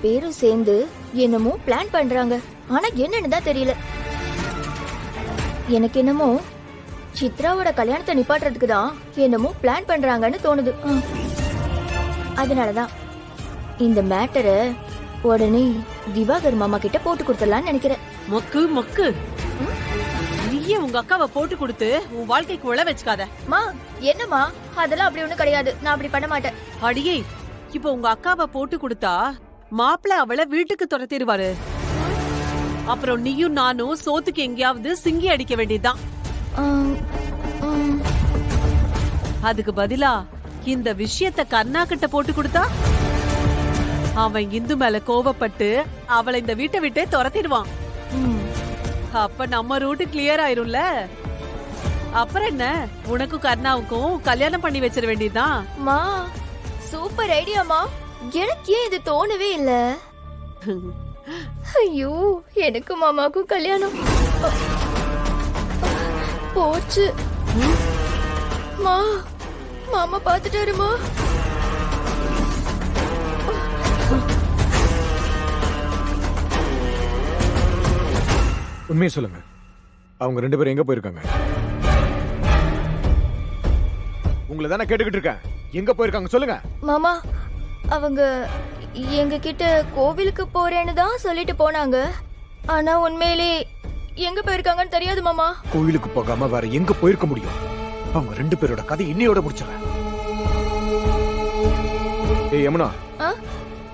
பேரும் சேர்ந்து என்னமோ பிளான் பண்றாங்க. ஆனா என்னன்னு தான் தெரியல. எனக்கு என்னமோ சித்ராவோட கல்யாணத்தை நிப்பாட்டுறதுக்கு தான் என்னமோ பிளான் பண்றாங்கன்னு தோணுது. அதனாலதான் இந்த மேட்டரை உடனே திவாகர் மாமா கிட்ட போட்டு கொடுத்துடலாம்னு நினைக்கிறேன். மொக்கு மொக்கு, நீயே உங்க அக்காவை போட்டு கொடுத்து உன் வாழ்க்கைக்கு உழ வச்சுக்காத. மா என்னம்மா, அதெல்லாம் அப்படி ஒண்ணும் கிடையாது. நான் அப்படி பண்ண மாட்டேன். அடியே, இப்ப உங்க அக்காவை போட்டு கொடுத்தா மாப்பிள்ள அவளை வீட்டுக்கு துரத்திடுவாரு. அப்புறம் நீயும் நானும் சோத்துக்கு எங்கேயாவது சிங்கி அடிக்க வேண்டியதுதான். அதுக்கு பதிலா இந்த விஷயத்த கர்ணா கிட்ட போட்டு கொடுத்தா அவன் இந்து மேல கோவப்பட்டு அவளை இந்த வீட்டை விட்டே துரத்திடுவான். அப்ப நம்ம ரூட் கிளியர் ஆயிரும்ல. அப்புறம் என்ன, உனக்கும் கர்ணாவுக்கும் கல்யாணம் பண்ணி வச்சிட வேண்டியதுதான். மா சூப்பர் ஐடியாமா. எனக்கு ஏன் இது தோணவே இல்ல? ஐயோ, எனக்கு மாமாக்கும் கல்யாணம் போச்சு. மா மாமா பாத்துட்டாருமா. உண்மையை சொல்லுங்க, அவங்க 2 பேரும் எங்க போயிருக்காங்க? உங்களை தானே கேட்டுக்கிட்டு இருக்கேன். எங்க போயிருக்காங்க சொல்லுங்க. மாமா அவங்க எங்க கிட்ட கோவிலுக்கு போறேன்னு தான் சொல்லிட்டு போனாங்க. ஆனா உண்மையிலே எங்க போயிருக்காங்கன்னு தெரியாது மாமா. கோவிலுக்கு போகாம வேற எங்க போயிருக்க முடியும்? அவங்க 2 பேரோட கதை இன்னையோட முடிச்சிடறேன். ஏய் யமுனா,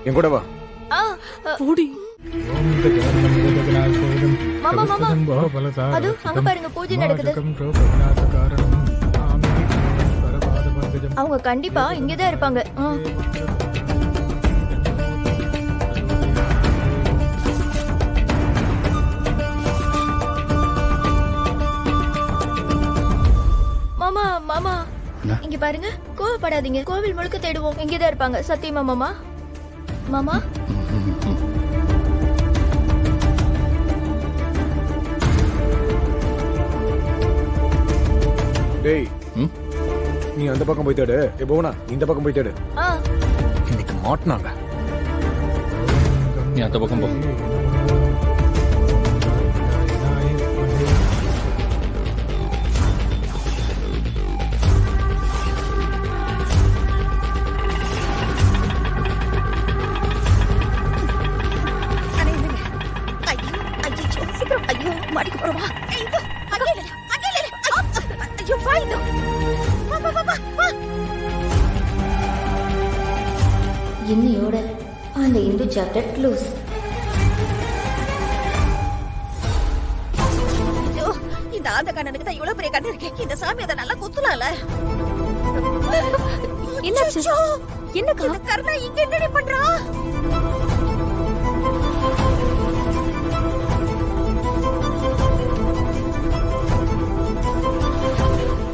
என் கூட வா. மாமா மாமா, அது அங்க பாருங்க, பூஜை நடக்குது. அவங்க கண்டிப்பா இங்கதான் இருப்பாங்க. மாமா மாமா இங்க பாருங்க, கோவப்படாதீங்க. கோவில் முழுக்க தேடுவோம், இங்கதான் இருப்பாங்க. சத்தியமா மாமா. மாமா டேய், நீ அந்த பக்கம் போய் தேடு. போனா இந்த பக்கம் போய் தேடு. இன்னைக்கு மாட்டினாங்க. நீ அந்த பக்கம் போ. இன்னையோட அந்த இந்து சாப்டர் க்ளோஸ். இந்த ஆந்த கண்ணனுக்கு தான் இவ்வளவு பெரிய கண்ணு இருக்கு. இந்த சாமி அதை நல்லா குத்துலால. என்னாச்சு? என்ன கர்ணா இங்க என்னடி பண்றா?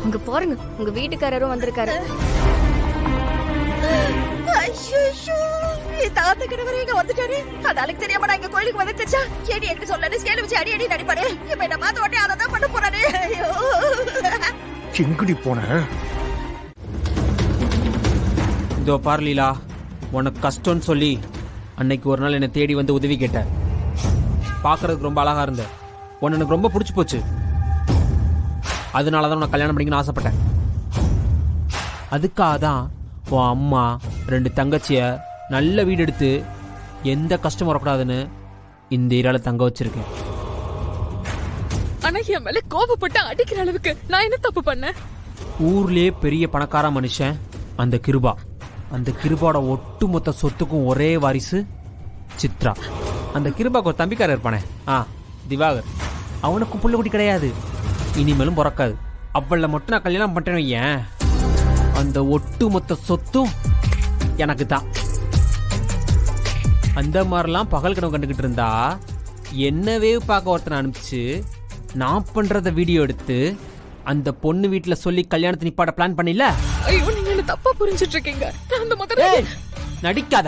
அங்க பாருங்க, உங்க வீட்டுக்காரரும் வந்திருக்காரு. தாத்த கிணவரே இங்க வந்துட்டாரு. நாளைக்கு தெரியாம நான் இங்க கோயிலுக்கு வந்துச்சா? ஏடி எனக்கு சொல்லு, ஸ்கேல் வச்சு அடி அடி நடிப்பாரு. இப்ப என்ன பார்த்த உடனே அதை தான் பண்ண போறாரு. எங்கடி போன? இதோ பார் லீலா, உனக்கு கஷ்டம்னு சொல்லி அன்னைக்கு ஒரு நாள் என்னை தேடி வந்து உதவி கேட்ட. பார்க்கறதுக்கு ரொம்ப அழகா இருந்த. உன்னை எனக்கு ரொம்ப பிடிச்சி போச்சு. அதனால தான் உனக்கு கல்யாணம் பண்ணிக்கணும்னு ஆசைப்பட்டேன். அதுக்காக தான் உன் அம்மா 2 தங்கச்சிய நல்ல வீடு எடுத்து எந்த கஷ்டம் வரக்கூடாதுன்னு இந்த ஏரியால தங்க வச்சிருக்கேன். ஆனா என் மேல கோபப்பட்டு அடிக்கிற அளவுக்கு நான் என்ன தப்பு பண்ணேன்? ஊர்லயே பெரிய பணக்கார மனுஷன் அந்த கிருபா. அந்த கிருபாவோட ஒட்டுமொத்த சொத்துக்கும் ஒரே வாரிசு சித்ரா. அந்த கிருபாக்கு ஒரு தம்பிக்காரர் இருப்பானே, திவாகர். அவனுக்கு புள்ள குட்டி கிடையாது, இனிமேலும் பிறக்காது. அவளை மட்டும் நான் கல்யாணம் பண்ணிட்டேன்னு வையேன், அந்த ஒட்டுமொத்த சொத்தும் எனக்கு தான். அந்த மாதிரிலாம் பகல் கனவு கண்டுகிட்டு இருந்தா என்னவே பார்க்க ஒருத்தனை அனுப்பிச்சு நான் பண்றத வீடியோ எடுத்து அந்த பொண்ணு வீட்டுல சொல்லி கல்யாணத்தை நிப்பாட்ட பிளான் பண்ணில. ஐயோ, நீங்க என்ன தப்பா புரிஞ்சிட்டு இருக்கீங்க. நான் அந்த முதல்ல நடிக்காத.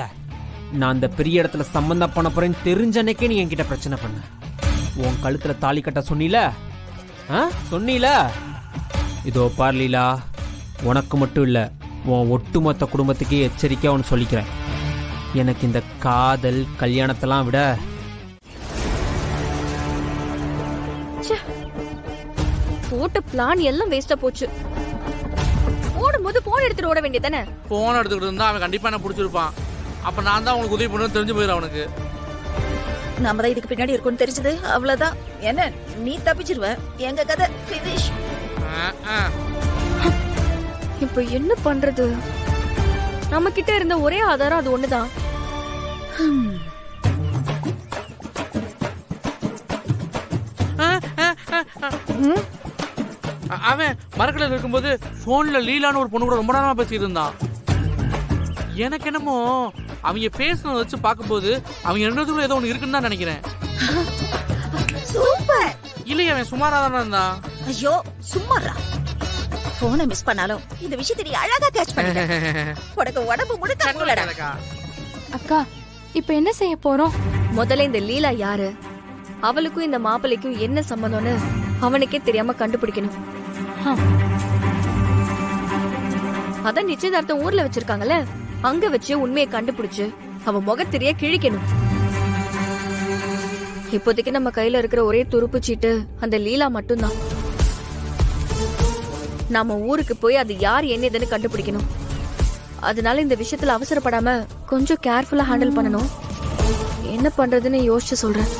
நான் அந்த பெரிய இடத்துல சம்பந்தம் பண்ண போறேன்னு தெரிஞ்ச அன்னைக்கே நீ என்கிட்ட பிரச்சனை பண்ண. உன் கழுத்துல தாலி கட்ட சொன்னீல. இதோ பார் லீலா, உனக்கு மட்டும் இல்ல, உன் ஒட்டுமொத்த குடும்பத்துக்கே எச்சரிக்கையா ஒன்று சொல்லிக்கிறேன். எனக்கு இந்த காதல் கல்யாணத்தெல்லாம் விட போட்ட பிளான் எல்லாம் வேஸ்டா போச்சு. ஓடும்போது போன் எடுத்துட்டு ஓட வேண்டியதானே. போன் எடுத்துக்கிட்டு இருந்தா அவன் கண்டிப்பா என்ன பிடிச்சிருப்பான். அப்ப நான் தான் உங்களுக்கு உதவி பண்ணுன்னு தெரிஞ்சு போயிடும் அவனுக்கு. நாம தான் இதுக்கு பின்னாடி இருக்கும்னு தெரிஞ்சது அவ்வளவுதான். என்ன நீ தப்பிச்சிருவ, எங்க கதை finish. இப்போ என்ன பண்றது? நம்ம கிட்ட இருந்த ஒரே ஆதாரம் அது ஒண்ணுதான். அவன் மரக்கடையில் இருக்கும்போது போன்ல லீலான்னு ஒரு பொண்ணு கூட ரொம்ப நேரமா பேசிட்டு இருந்தான். எனக்கு என்னமோ அவங்க பேசுனதை வச்சு பார்க்கும்போது அவங்க ரெண்டுக்குள்ள ஏதோ ஒண்ணு இருக்குன்னு தான் நினைக்கிறேன். சூப்பர். இல்லையே அவன் சுமாரா தானே இருந்தான். ஐயோ சும்மாடா. போனை மிஸ் பண்ணாலும் இந்த விஷயத்தை நீ அழகா கேட்ச் பண்ணிட்ட. உனக்கு உடம்பு முழுக்க மூளடா. அக்கா இப்போ என்ன செய்ய போறோம்? முதல்ல இந்த லீலா யாரு, அவளுக்கும் இந்த மாப்பிள்ளைக்கும் என்ன சம்பந்தம்னு அவனுக்கே தெரியாம கண்டுபிடிக்கணும். அதான் நிச்சயதார்த்தம் ஊர்ல வச்சிருக்காங்கல்ல, அங்க வச்சு உண்மையை கண்டுபிடிச்சு அவன் முகத்திரிய கிழிக்கணும். இப்போதைக்கு நம்ம கையில இருக்கிற ஒரே துருப்பு சீட்டு அந்த லீலா மட்டும்தான். நாம ஊருக்கு போய் அது யார் என்னதுன்னு கண்டுபிடிக்கணும். அதனால இந்த விஷயத்துல அவசரப்படாம கொஞ்சம் கேர்ஃபுல்லா ஹேண்டில் பண்ணணும். என்ன பண்றதுன்னு யோசிச்சு சொல்றேன்.